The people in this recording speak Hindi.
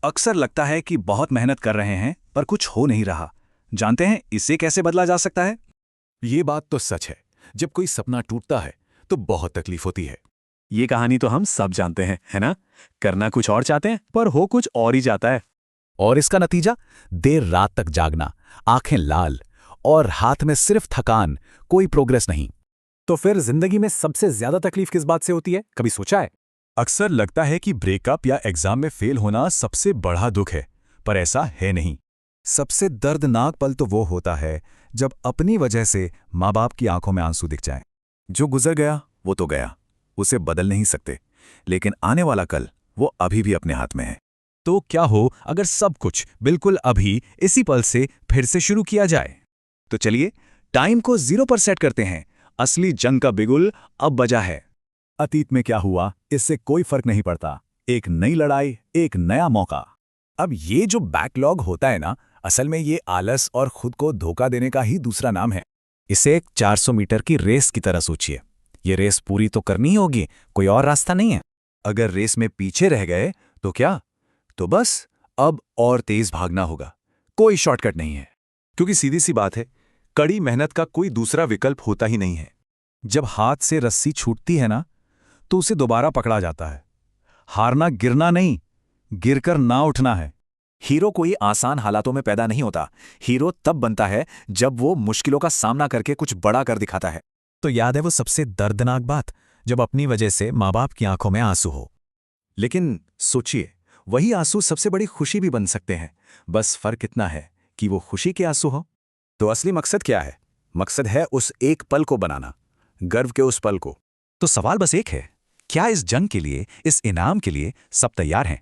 अक्सर लगता है कि बहुत मेहनत कर रहे हैं पर कुछ हो नहीं रहा। जानते हैं इसे कैसे बदला जा सकता है? ये बात तो सच है। जब कोई सपना टूटता है तो बहुत तकलीफ होती है। ये कहानी तो हम सब जानते हैं, है ना? करना कुछ और चाहते हैं पर हो कुछ और ही जाता है। और इसका नतीजा देर रात तक जागना, आंखें लाल और हाथ में सिर्फ थकान, कोई प्रोग्रेस नहीं। तो फिर जिंदगी में सबसे ज्यादा तकलीफ किस बात से होती है, कभी सोचा है? अक्सर लगता है कि ब्रेकअप या एग्जाम में फेल होना सबसे बड़ा दुख है, पर ऐसा है नहीं। सबसे दर्दनाक पल तो वो होता है जब अपनी वजह से माँ बाप की आंखों में आंसू दिख जाएं। जो गुजर गया वो तो गया, उसे बदल नहीं सकते, लेकिन आने वाला कल वो अभी भी अपने हाथ में है। तो क्या हो अगर सब कुछ बिल्कुल अभी इसी पल से फिर से शुरू किया जाए? तो चलिए टाइम को 0 पर सेट करते हैं। असली जंग का बिगुल अब बजा है। अतीत में क्या हुआ इससे कोई फर्क नहीं पड़ता। एक नई लड़ाई, एक नया मौका। अब ये जो बैकलॉग होता है ना, असल में ये आलस और खुद को धोखा देने का ही दूसरा नाम है। इसे एक 400 मीटर की रेस की तरह सोचिए। ये रेस पूरी तो करनी ही होगी, कोई और रास्ता नहीं है। अगर रेस में पीछे रह गए तो क्या? तो बस अब और तेज भागना होगा। कोई शॉर्टकट नहीं है, क्योंकि सीधी सी बात है, कड़ी मेहनत का कोई दूसरा विकल्प होता ही नहीं है। जब हाथ से रस्सी छूटती है ना, तो उसे दोबारा पकड़ा जाता है। हारना गिरना नहीं, गिरकर ना उठना है। हीरो कोई आसान हालातों में पैदा नहीं होता। हीरो तब बनता है जब वो मुश्किलों का सामना करके कुछ बड़ा कर दिखाता है। तो याद है वो सबसे दर्दनाक बात, जब अपनी वजह से माँ बाप की आंखों में आंसू हो। लेकिन सोचिए, वही आंसू सबसे बड़ी खुशी भी बन सकते हैं। बस फर्क इतना है कि वो खुशी के आंसू हो। तो असली मकसद क्या है? मकसद है उस एक पल को बनाना, गर्व के उस पल को। तो सवाल बस एक है, क्या इस जंग के लिए, इस इनाम के लिए सब तैयार हैं?